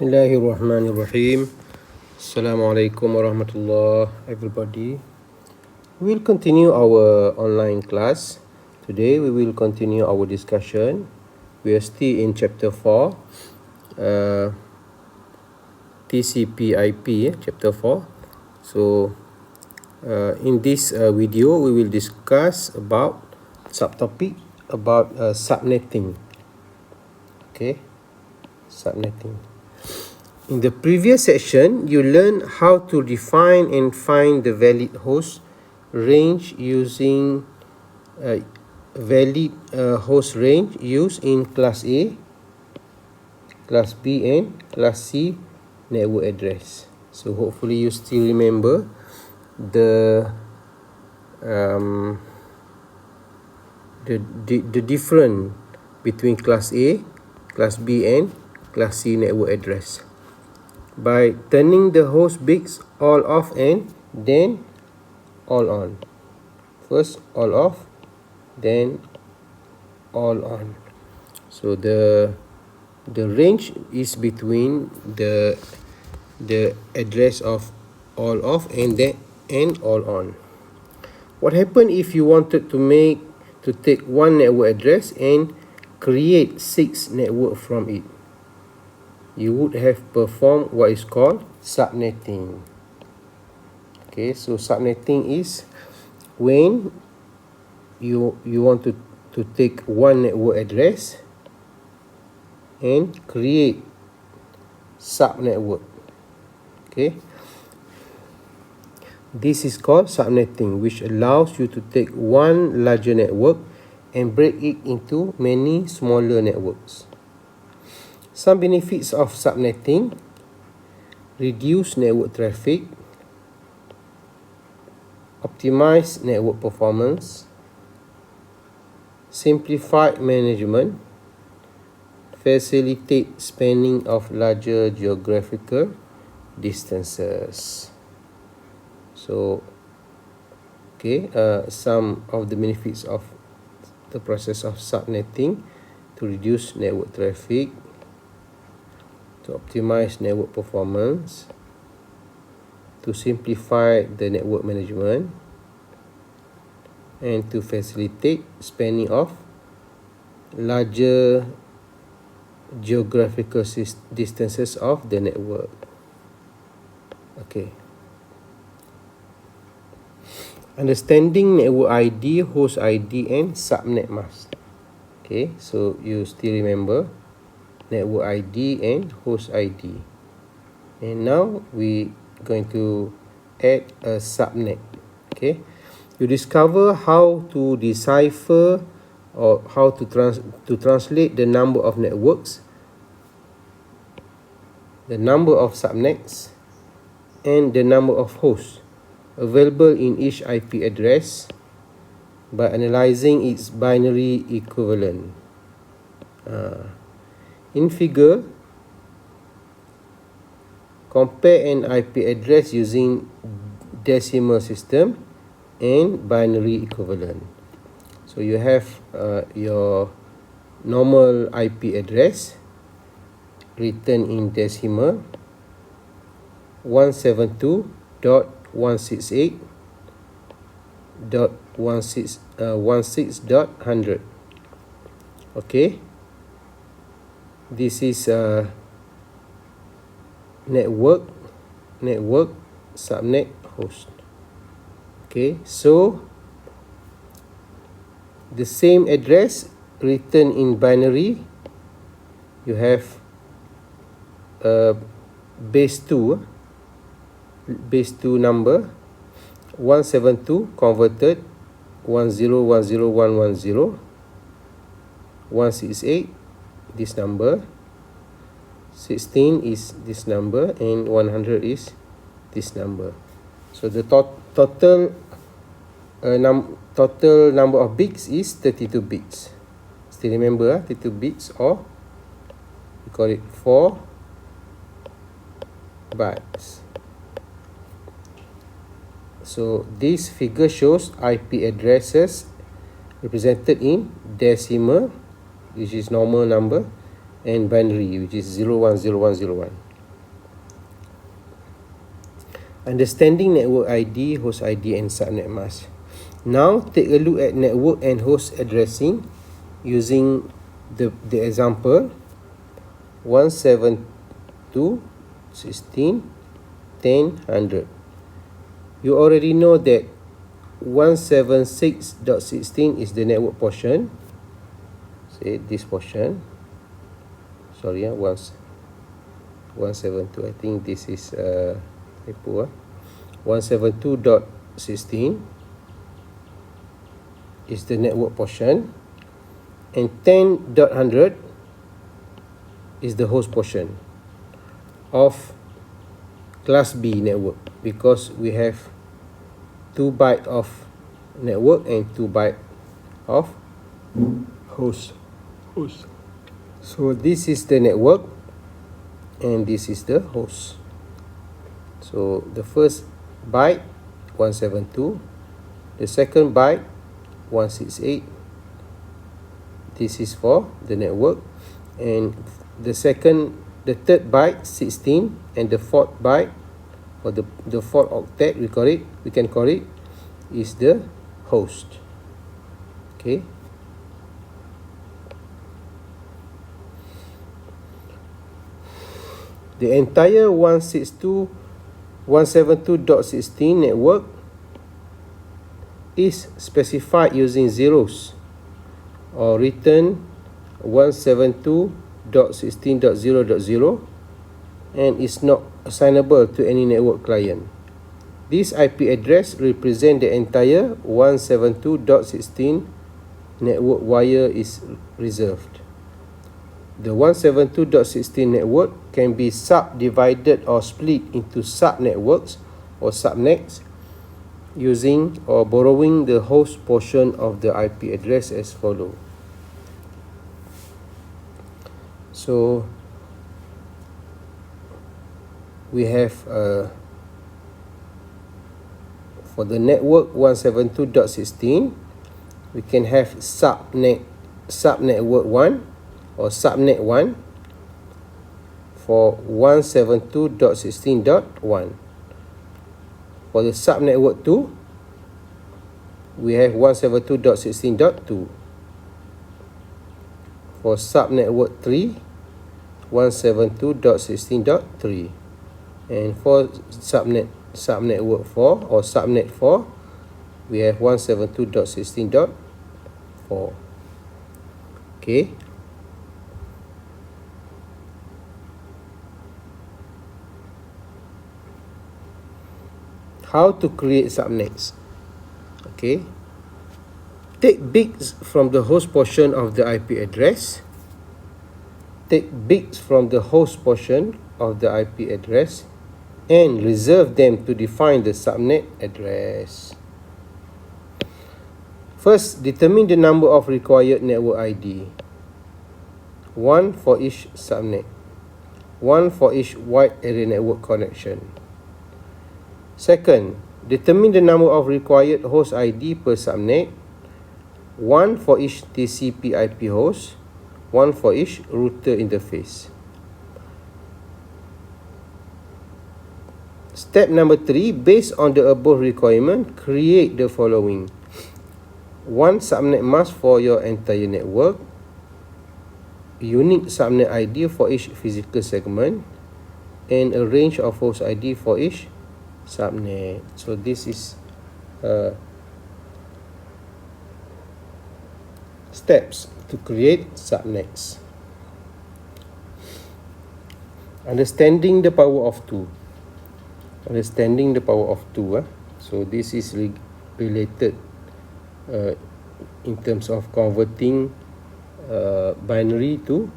Bismillahirrahmanirrahim. Assalamualaikum warahmatullah, everybody. We'll continue our online class. Today we will continue our discussion. We are still in chapter 4, TCPIP, chapter 4. So in this video, we will discuss about subtopic about subnetting. Okay, subnetting. In the previous section, you learned how to define and find the valid host range using valid host range used in Class A, Class B, and Class C network address. So hopefully you still remember the difference between Class A, Class B, and Class C network address. By turning the host bits all off and then all on. First all off, then all on. So the range is between the address of all off and all on. What happened if you wanted to take one network address and create 6 network from it? You would have performed what is called subnetting. Okay, so subnetting is when you want to take one network address and create subnetwork. Okay, this is called subnetting, which allows you to take one larger network and break it into many smaller networks. Some benefits of subnetting: reduce network traffic, optimize network performance, simplify management, facilitate spanning of larger geographical distances. So, okay, some of the benefits of the process of subnetting: to reduce network traffic, to optimize network performance, to simplify the network management, and to facilitate spanning of larger geographical distances of the network. Okay. Understanding network ID, host ID, and subnet mask. Okay, so you still remember network ID and host ID. And now we going to add a subnet. Okay, you discover how to decipher or how to translate the number of networks, the number of subnets, and the number of hosts available in each IP address by analyzing its binary equivalent. In figure, compare an IP address using decimal system and binary equivalent. So you have your normal IP address written in decimal 172.168.16.100. Okay, this is a network subnet host. Okay, so the same address written in binary, you have base 2 number 172 converted 1010110, 168 this number, 16 is this number, and 100 is this number. So the total number of bits is 32 bits. Still remember 32 bits, or we call it 4 bytes. So this figure shows IP addresses represented in decimal, which is normal number, and binary, which is 010101. understanding network ID, host ID, and subnet mask. Now take a look at network and host addressing using the example 172.16.10.100. You already know that 176.16 is the network portion. Say this portion. Sorry, 172. I think this is typo. 172.16 is the network portion, and 10.100 is the host portion of class B network, because we have 2 bytes of network and 2 bytes of host. So this is the network and this is the host. So the first byte 172, the second byte 168. This is for the network, and the third byte 16, and the fourth byte, or the fourth octet, we can call it is the host. Okay. The entire 172.16 network is specified using zeros, or written 172.16.0.0, and is not assignable to any network client. This IP address represents the entire 172.16 network wire is reserved. The 172.16 network can be subdivided or split into subnetworks or subnets using or borrowing the host portion of the IP address as follows. So we have for the network 172.16, we can have subnetwork 1 or subnet 1 for 172.16.1. For the subnetwork 2, we have 172.16.2. For subnetwork 3, 172.16.3. And for subnetwork 4 or subnet 4, we have 172.16.4. Okay. How to create subnets? Okay. Take bits from the host portion of the IP address. Take bits from the host portion of the IP address and reserve them to define the subnet address. First, determine the number of required network ID. 1 for each subnet. 1 for each wide area network connection. Second, determine the number of required host ID per subnet. 1 for each TCPIP host, 1 for each router interface. Step number 3, based on the above requirement, create the following. 1 subnet mask for your entire network, unique subnet ID for each physical segment, and a range of host ID for each subnet. So this is steps to create subnets. Understanding the power of 2. Understanding the power of 2. So this is related in terms of converting binary to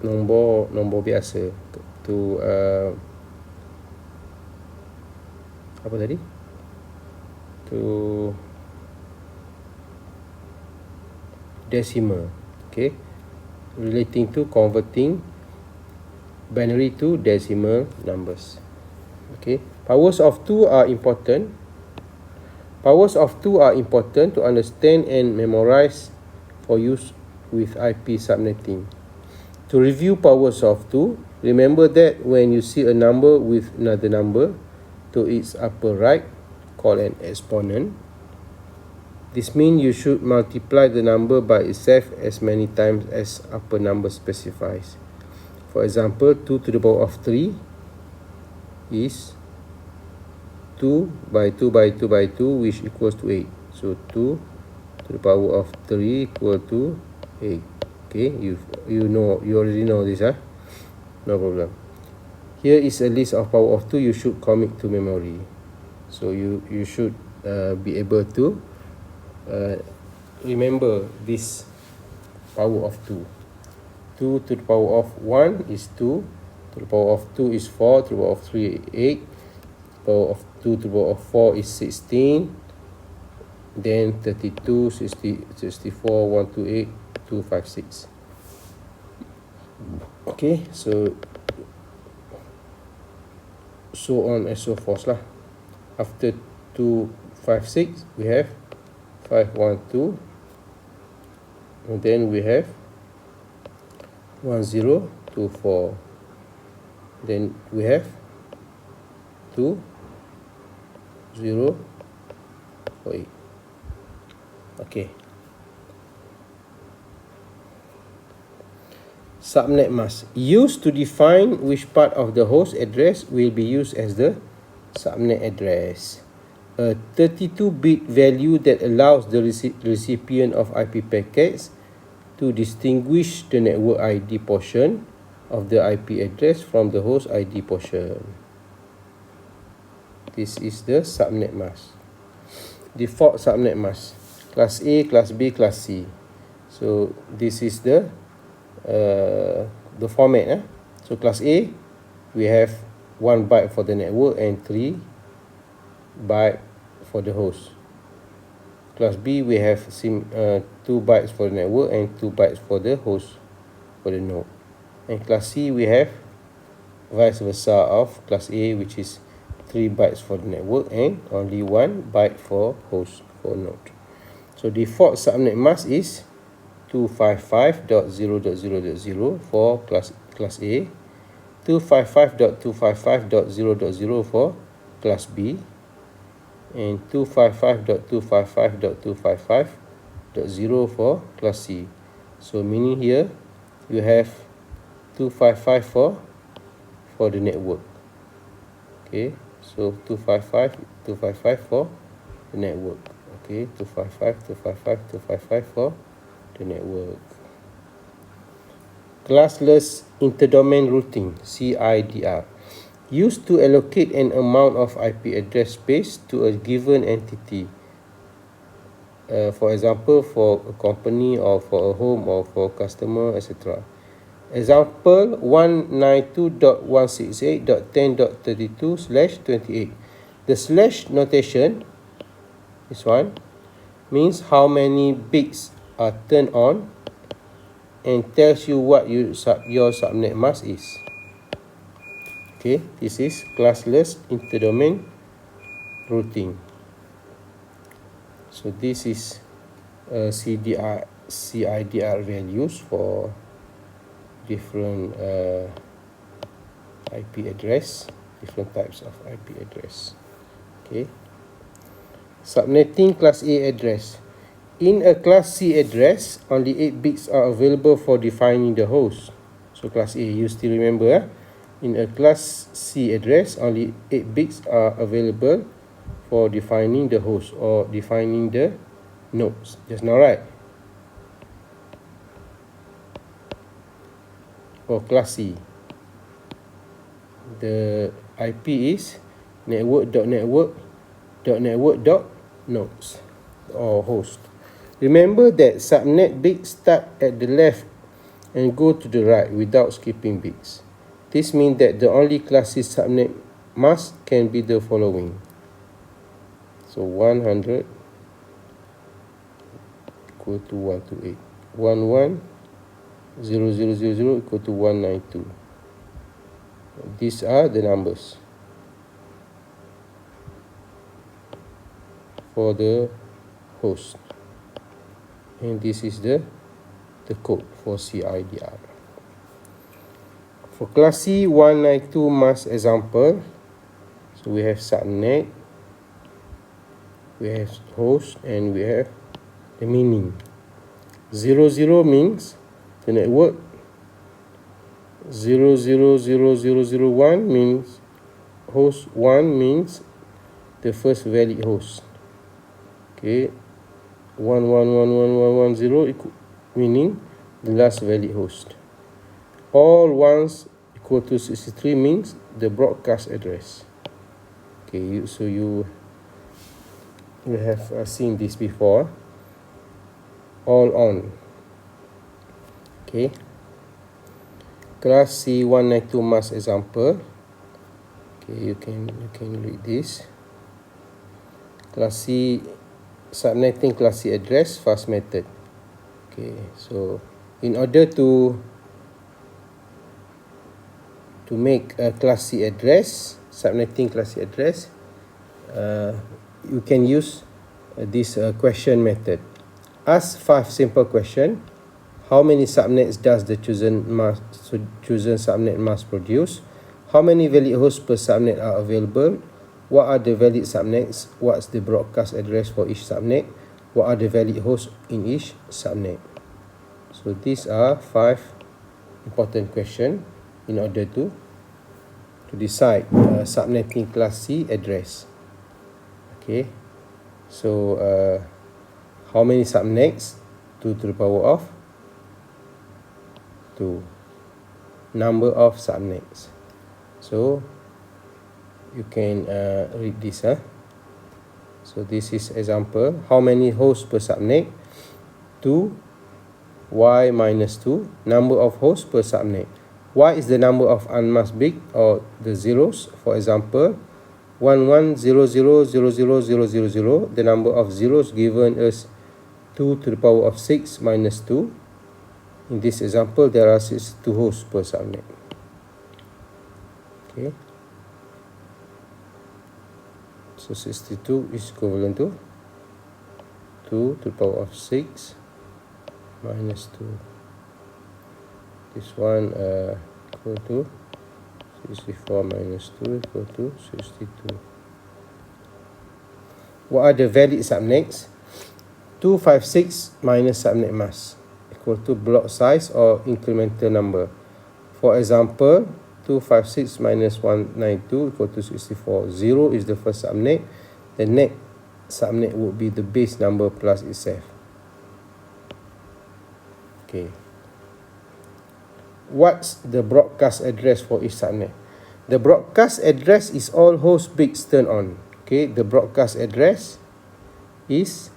nombor biasa, to apa tadi? To decimal. Okay, relating to converting binary to decimal numbers. Okay, powers of 2 are important. Powers of 2 are important to understand and memorize for use with IP subnetting. To To review powers of 2, remember that when you see a number with another number to its upper right, called an exponent, this means you should multiply the number by itself as many times as upper number specifies. For example, 2 to the power of 3 is 2 by 2 by 2 by 2, which equals to 8. So 2 to the power of 3 equal to 8. Okay, you already know this, huh? No problem. Here is a list of power of 2 you should commit to memory. So you should be able to remember this power of 2. 2 to the power of 1 is 2. To the power of 2 is 4. To the power of 3 8. Power of 2 to the power of 4 is 16. Then 32, 60, 64, 128, 256. Okay, so on and so forth lah. After 256, we have 512, and then we have 1024. Then we have 2048. Okay. Subnet mask used to define which part of the host address will be used as the subnet address. A 32-bit value that allows the recipient of IP packets to distinguish the network ID portion of the IP address from the host ID portion. This is the subnet mask. Default subnet mask. Class A, Class B, Class C. So this is the format. So Class A, we have 1 byte for the network and 3 byte for the host. Class B, we have 2 bytes for the network and 2 bytes for the host, for the node. And Class C, we have vice versa of Class A, which is 3 bytes for the network and only 1 byte for host, for node. So default subnet mask is 255.0.0.0 for class A, 255.255.0.0 for class B, and 255.255.255.0 for class C. So meaning here you have 255 for the network. Okay, so 255 for the network. Okay, 255 for the network. Classless interdomain routing, CIDR, used to allocate an amount of IP address space to a given entity. For example, for a company or for a home or for a customer, etc. Example 192.168.10.32/28. The slash notation, this one, means how many bits are turned on and tells you what your subnet mask is. Okay, this is classless interdomain routing. So this is CIDR values for different IP address, different types of IP address. Okay. Subnetting class A address. In a class C address, only 8 bits are available for defining the host. So class A, you still remember, in a class C address, only 8 bits are available for defining the host or defining the nodes. Just now, right? For class C, the IP is network.network.network.nodes or host. Remember that subnet bits start at the left and go to the right without skipping bits. This means that the only classes subnet mask can be the following. So 100 equal to 128. 110000 equal to 192. These are the numbers for the host. And this is the code for CIDR. For class C 192 mask example, so we have subnet, we have host, and we have the meaning. 00 means the network. 000001 means host. 1 means the first valid host. Okay, 111110 meaning the last valid host. All ones equal to 63 means the broadcast address. Okay, so you have seen this before. All on. Okay. Class C 192 mask example. Okay, you can read this. Class C subnetting class C address fast method. Okay, so in order to make a class C address, subnetting class C address, you can use this question method. Ask 5 simple questions. How many subnets does the chosen subnet mask produce? How many valid hosts per subnet are available? What are the valid subnets? What's the broadcast address for each subnet? What are the valid hosts in each subnet? So these are 5 important questions in order to decide subnetting class C address. Okay, so how many subnets? 2 to the power of 2. Number of subnets. So you can read this. So this is example. How many hosts per subnet? 2. Y minus 2. Number of hosts per subnet. Y is the number of unmasked bit or the zeros. For example, 1100000000. The number of zeros given is 2 to the power of 6 minus 2. In this example, there are 62 hosts per subnet. Okay. So 62 is equivalent to 2 to the power of 6 minus 2. This one equal to 64 minus 2 equal to 62. What are the valid subnets? 256 minus subnet mask equal to block size or incremental number. For example, 256 minus 192 equal to 64. 0 is the first subnet. The next subnet would be the base number plus itself. Okay. What's the broadcast address for each subnet? The broadcast address is all host bits turned on. Okay, the broadcast address is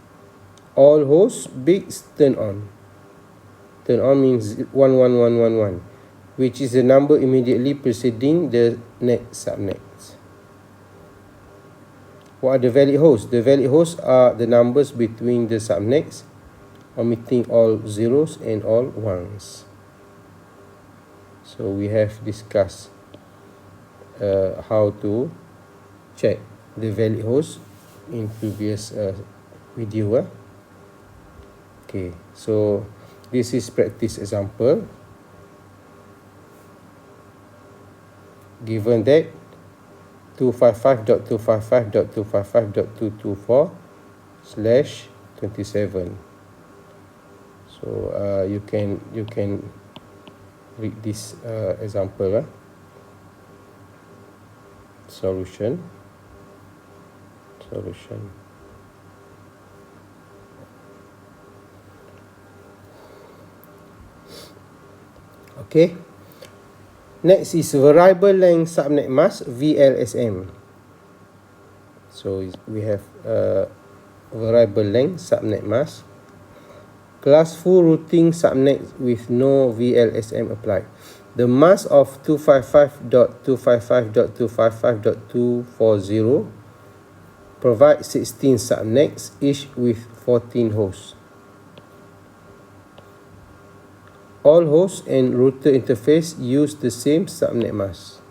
all host bits turned on. Turn on means 11111, which is the number immediately preceding the next subnets. What are the valid hosts? The valid hosts are the numbers between the subnets, omitting all zeros and all ones. So we have discussed how to check the valid host in previous video. Okay, so this is practice example. Given that 255.255.255.224/27. So you can read this example. Solution. Okay. Next is variable length subnet mask, VLSM. So we have variable length subnet mask. Classful routing subnet with no VLSM applied. The mask of 255.255.255.240 provides 16 subnets, each with 14 hosts. All hosts and router interface use the same subnet mask.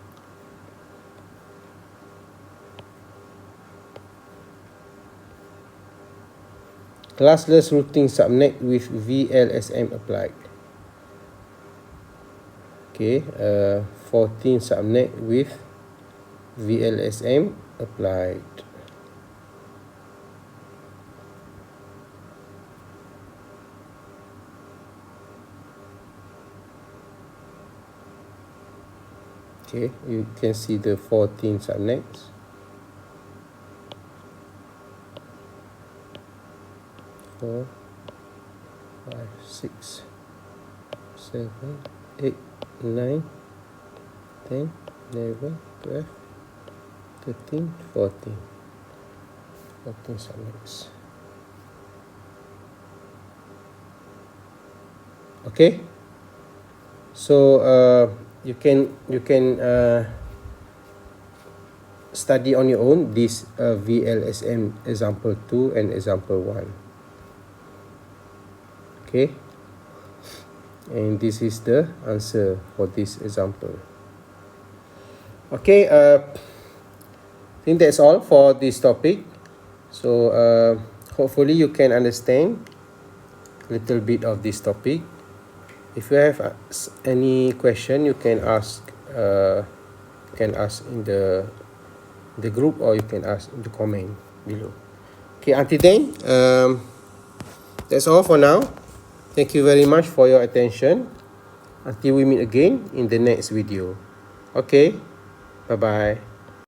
Classless routing subnet with VLSM applied. Okay, 14 subnet with VLSM applied. Okay, you can see the 14 subnets. 4, 5, 6, 7, 8, 9, 10, 11, 12, 13, 14. 14 subnets. Okay, so you can study on your own this VLSM example 2 and example 1. Okay, and this is the answer for this example. Okay, I think that's all for this topic. So hopefully you can understand a little bit of this topic. If you have any question, you can ask in the group, or you can ask in the comment below. Okay, until then, that's all for now. Thank you very much for your attention. Until we meet again in the next video. Okay, bye bye.